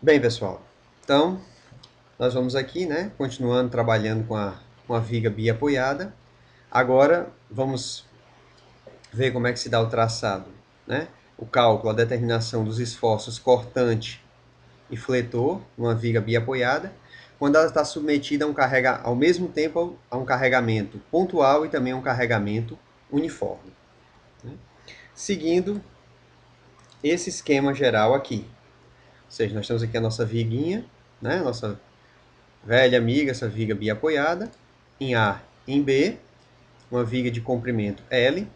Bem, pessoal, então nós vamos aqui, né, continuando trabalhando com a viga biapoiada. Agora vamos ver como é que se dá o traçado, né? O cálculo, a determinação dos esforços cortante e fletor numa viga biapoiada, quando ela está submetida a ao mesmo tempo a um carregamento pontual e também a um carregamento uniforme, né? Seguindo esse esquema geral aqui. Ou seja, nós temos aqui a nossa viguinha, né? Nossa velha amiga, essa viga biapoiada, em A e em B, uma viga de comprimento L.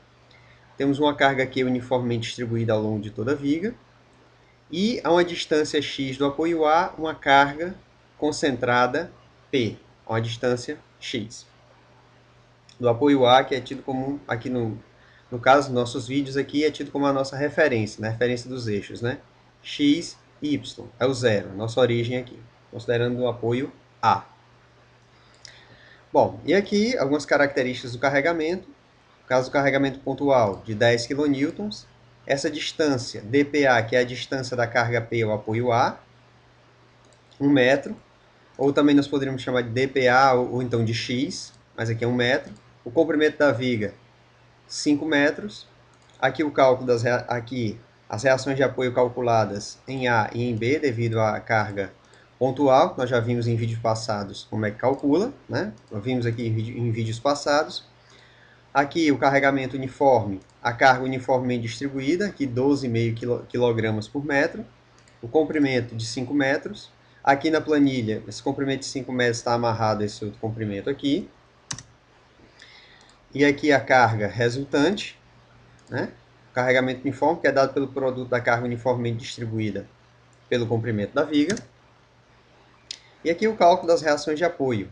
Temos uma carga Q uniformemente distribuída ao longo de toda a viga. E a uma distância x do apoio A, uma carga concentrada P, a uma distância x. Do apoio A, que é tido como, aqui no caso, nossos vídeos aqui, é tido como a nossa referência, né? Referência dos eixos, né? X e Y, é o zero, nossa origem aqui, considerando o apoio A. Bom, e aqui algumas características do carregamento. No caso do carregamento pontual, de 10 kN, essa distância dPA, que é a distância da carga P ao apoio A, 1 metro, ou também nós poderíamos chamar de dPA ou então de X, mas aqui é 1 metro. O comprimento da viga, 5 metros. Aqui o cálculo aqui as reações de apoio calculadas em A e em B devido à carga pontual, nós já vimos em vídeos passados como é que calcula, né? Nós vimos aqui em vídeos passados. Aqui o carregamento uniforme, a carga uniformemente distribuída, aqui 12,5 kg por metro. O comprimento de 5 metros. Aqui na planilha, esse comprimento de 5 metros está amarrado a esse outro comprimento aqui. E aqui a carga resultante, né? O carregamento uniforme, que é dado pelo produto da carga uniformemente distribuída pelo comprimento da viga. E aqui o cálculo das reações de apoio,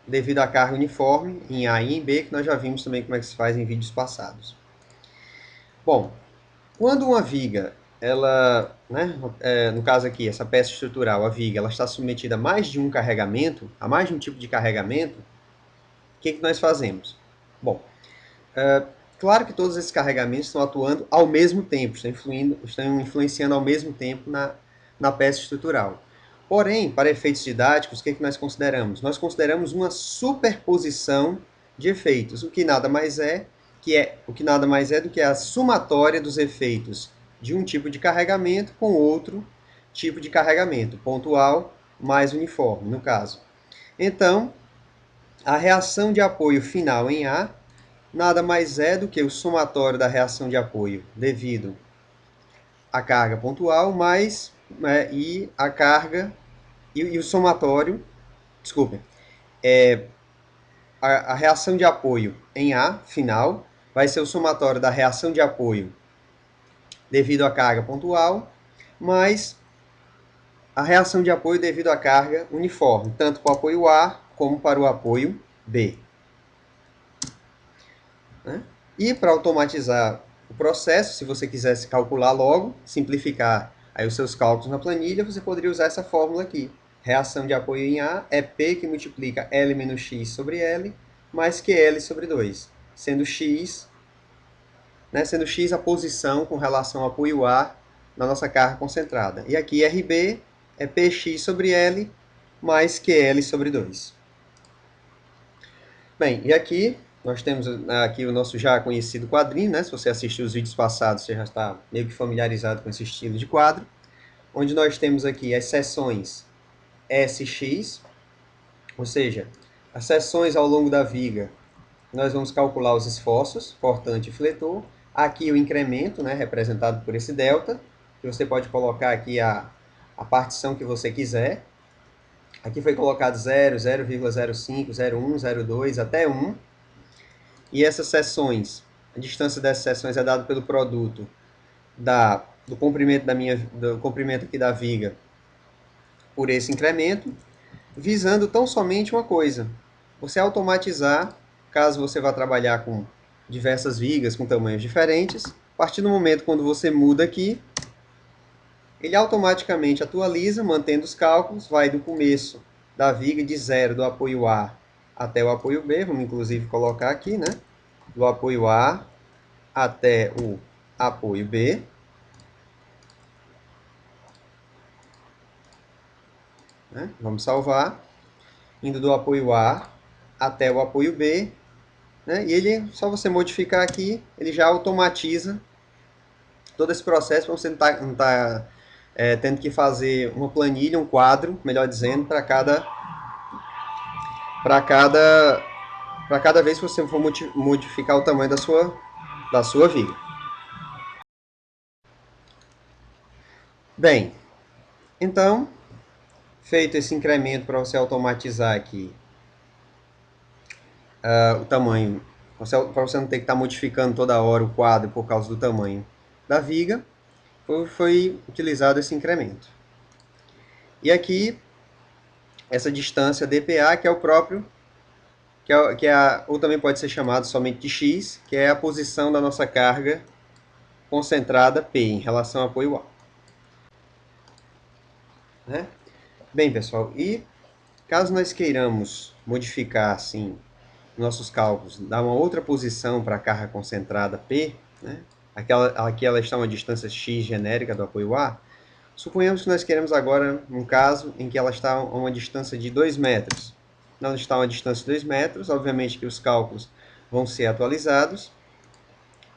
devido à carga uniforme em A e em B, que nós já vimos também como é que se faz em vídeos passados. Bom, quando uma viga, ela, né, no caso aqui, essa peça estrutural, a viga, ela está submetida a mais de um carregamento, a mais de um tipo de carregamento, o que nós fazemos? Bom, claro que todos esses carregamentos estão atuando ao mesmo tempo, estão influenciando ao mesmo tempo na peça estrutural. Porém, para efeitos didáticos, o que nós consideramos? Nós consideramos uma superposição de efeitos, o que nada mais é do que a somatória dos efeitos de um tipo de carregamento com outro tipo de carregamento, pontual mais uniforme, no caso. Então, a reação de apoio final em A nada mais é do que o somatório da reação de apoio devido à carga pontual mais e a carga e o somatório, desculpe, a reação de apoio em A final vai ser o somatório da reação de apoio devido à carga pontual mais a reação de apoio devido à carga uniforme, tanto para o apoio A como para o apoio B. Né? E para automatizar o processo, se você quisesse calcular logo, simplificar aí os seus cálculos na planilha, você poderia usar essa fórmula aqui. Reação de apoio em A é P que multiplica L menos X sobre L, mais QL sobre 2, sendo X a posição com relação ao apoio A na nossa carga concentrada. E aqui RB é PX sobre L mais QL sobre 2. Bem, e aqui nós temos aqui o nosso já conhecido quadrinho, né? Se você assistiu os vídeos passados, você já está meio que familiarizado com esse estilo de quadro, onde nós temos aqui as seções SX, ou seja, as seções ao longo da viga, nós vamos calcular os esforços, cortante e fletor. Aqui o incremento, né, representado por esse delta, que você pode colocar aqui a partição que você quiser. Aqui foi colocado 0, 0,05, 0,1, 0,2 até 1. E essas seções, a distância dessas seções é dada pelo produto do comprimento aqui da viga por esse incremento, visando tão somente uma coisa: você automatizar, caso você vá trabalhar com diversas vigas com tamanhos diferentes, a partir do momento quando você muda aqui, ele automaticamente atualiza, mantendo os cálculos, vai do começo da viga de 0 do apoio A até o apoio B, vamos inclusive colocar aqui, né? Do apoio A até o apoio B. né? Vamos salvar, indo do apoio A até o apoio B, né? E ele, só você modificar aqui, ele já automatiza todo esse processo, para você não tá tendo que fazer uma planilha, um quadro, melhor dizendo, para cada vez que você for modificar o tamanho da sua viga. Bem, então, feito esse incremento para você automatizar aqui o tamanho, para você não ter que estar modificando toda hora o quadro por causa do tamanho da viga, foi utilizado esse incremento. E aqui, essa distância dPA, que é o próprio, ou também pode ser chamado somente de x, que é a posição da nossa carga concentrada P em relação ao apoio A. Né? Bem, pessoal, e caso nós queiramos modificar assim nossos cálculos, dar uma outra posição para a carga concentrada P, né? Aqui ela está a uma distância x genérica do apoio A, suponhamos que nós queremos agora um caso em que ela está a uma distância de 2 metros. Não está a uma distância de 2 metros, obviamente que os cálculos vão ser atualizados.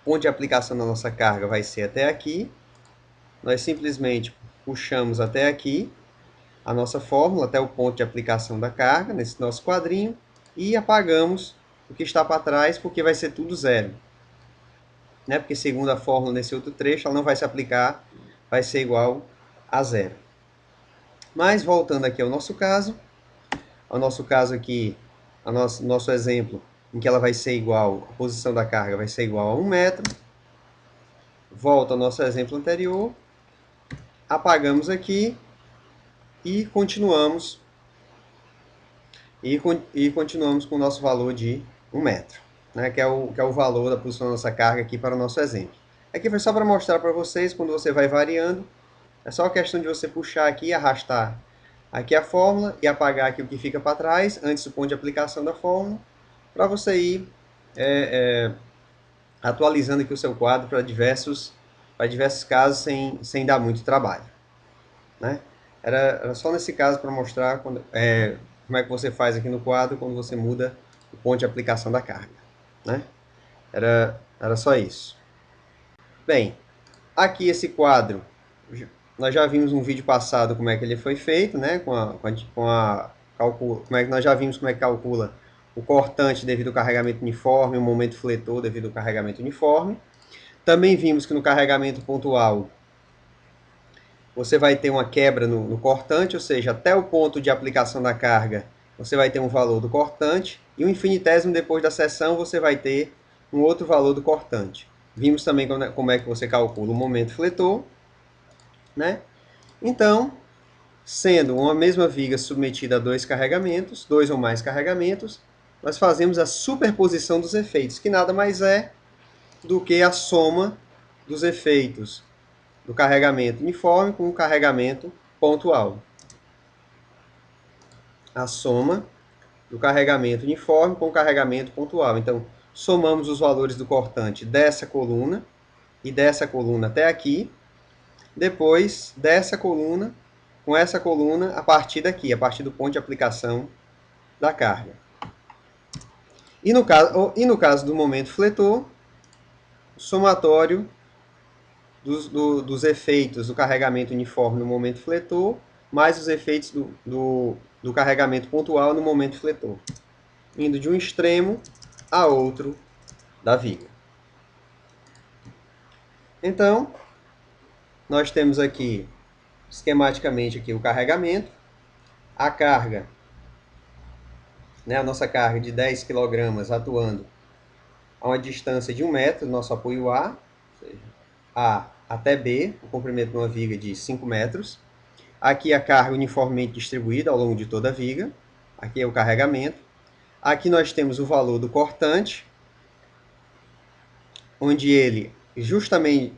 Onde a aplicação da nossa carga vai ser até aqui. Nós simplesmente puxamos até aqui a nossa fórmula, até o ponto de aplicação da carga, nesse nosso quadrinho, e apagamos o que está para trás, porque vai ser tudo zero. Né? Porque segundo a fórmula nesse outro trecho, ela não vai se aplicar, vai ser igual a zero. Mas voltando aqui ao nosso caso aqui, nosso exemplo, em que ela vai ser igual, a posição da carga vai ser igual a 1 metro. Volta ao nosso exemplo anterior, apagamos aqui e continuamos com o nosso valor de 1 metro, né, que é o valor da posição da nossa carga aqui para o nosso exemplo. Aqui foi só para mostrar para vocês, quando você vai variando, é só a questão de você puxar aqui e arrastar aqui a fórmula e apagar aqui o que fica para trás, antes do ponto de aplicação da fórmula, para você ir atualizando aqui o seu quadro para diversos casos sem dar muito trabalho. Né? Era só nesse caso para mostrar como é que você faz aqui no quadro quando você muda o ponto de aplicação da carga. Né? Era só isso. Bem, aqui esse quadro, nós já vimos no vídeo passado como é que ele foi feito, né? Nós já vimos como é que calcula o cortante devido ao carregamento uniforme, o momento fletor devido ao carregamento uniforme. Também vimos que no carregamento pontual você vai ter uma quebra no cortante, ou seja, até o ponto de aplicação da carga você vai ter um valor do cortante, e o infinitésimo depois da seção você vai ter um outro valor do cortante. Vimos também como é que você calcula o momento fletor, né? Então, sendo uma mesma viga submetida a dois carregamentos, dois ou mais carregamentos, nós fazemos a superposição dos efeitos, que nada mais é do que a soma dos efeitos do carregamento uniforme com o carregamento pontual. A soma do carregamento uniforme com o carregamento pontual. Então, somamos os valores do cortante dessa coluna e dessa coluna até aqui, depois dessa coluna com essa coluna a partir daqui, a partir do ponto de aplicação da carga. E no caso do momento fletor, o somatório dos efeitos do carregamento uniforme no momento fletor, mais os efeitos do carregamento pontual no momento fletor, indo de um extremo a outro da viga. Então, nós temos aqui, esquematicamente, aqui, o carregamento, a carga, né, a nossa carga de 10 kg atuando a uma distância de 1 metro do nosso apoio A, ou seja, A até B, o comprimento de uma viga de 5 metros. Aqui a carga uniformemente distribuída ao longo de toda a viga. Aqui é o carregamento. Aqui nós temos o valor do cortante, onde ele, exatamente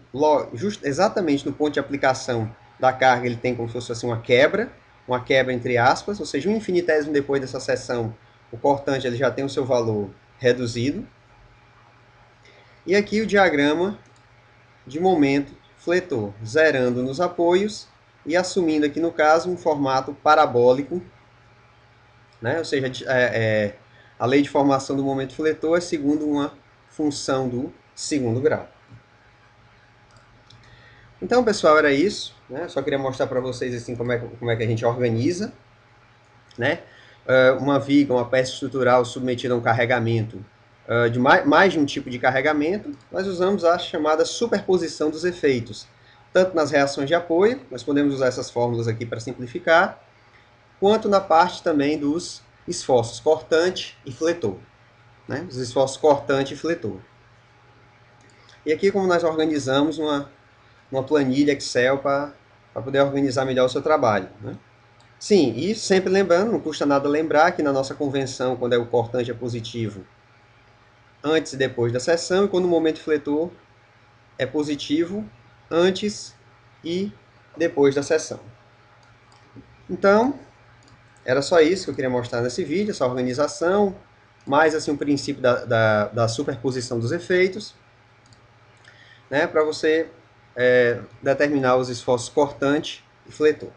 no ponto de aplicação da carga, ele tem como se fosse assim uma quebra entre aspas, ou seja, um infinitésimo depois dessa seção, o cortante ele já tem o seu valor reduzido. E aqui o diagrama de momento fletor, zerando nos apoios e assumindo aqui no caso um formato parabólico, né? Ou seja, a lei de formação do momento fletor é segundo uma função do segundo grau. Então, pessoal, era isso, né? Só queria mostrar para vocês assim como é que a gente organiza, né? Uma viga, uma peça estrutural submetida a um carregamento de mais de um tipo de carregamento, nós usamos a chamada superposição dos efeitos, tanto nas reações de apoio, nós podemos usar essas fórmulas aqui para simplificar, quanto na parte também dos esforços cortante e fletor, né? Os esforços cortante e fletor. E aqui como nós organizamos uma planilha Excel para poder organizar melhor o seu trabalho, né? Sim, e sempre lembrando, não custa nada lembrar que na nossa convenção, quando o cortante é positivo, antes e depois da seção, e quando o momento fletor é positivo, antes e depois da seção. Então, era só isso que eu queria mostrar nesse vídeo, essa organização, mais assim o princípio da superposição dos efeitos, né, para você determinar os esforços cortante e fletor.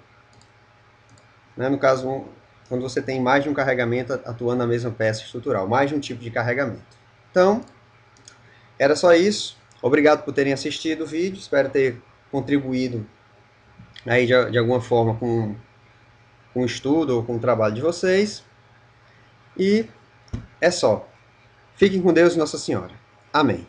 Né, no caso, quando você tem mais de um carregamento atuando na mesma peça estrutural, mais de um tipo de carregamento. Então, era só isso. Obrigado por terem assistido o vídeo, espero ter contribuído aí de alguma forma com o estudo ou com o trabalho de vocês. E é só. Fiquem com Deus e Nossa Senhora. Amém.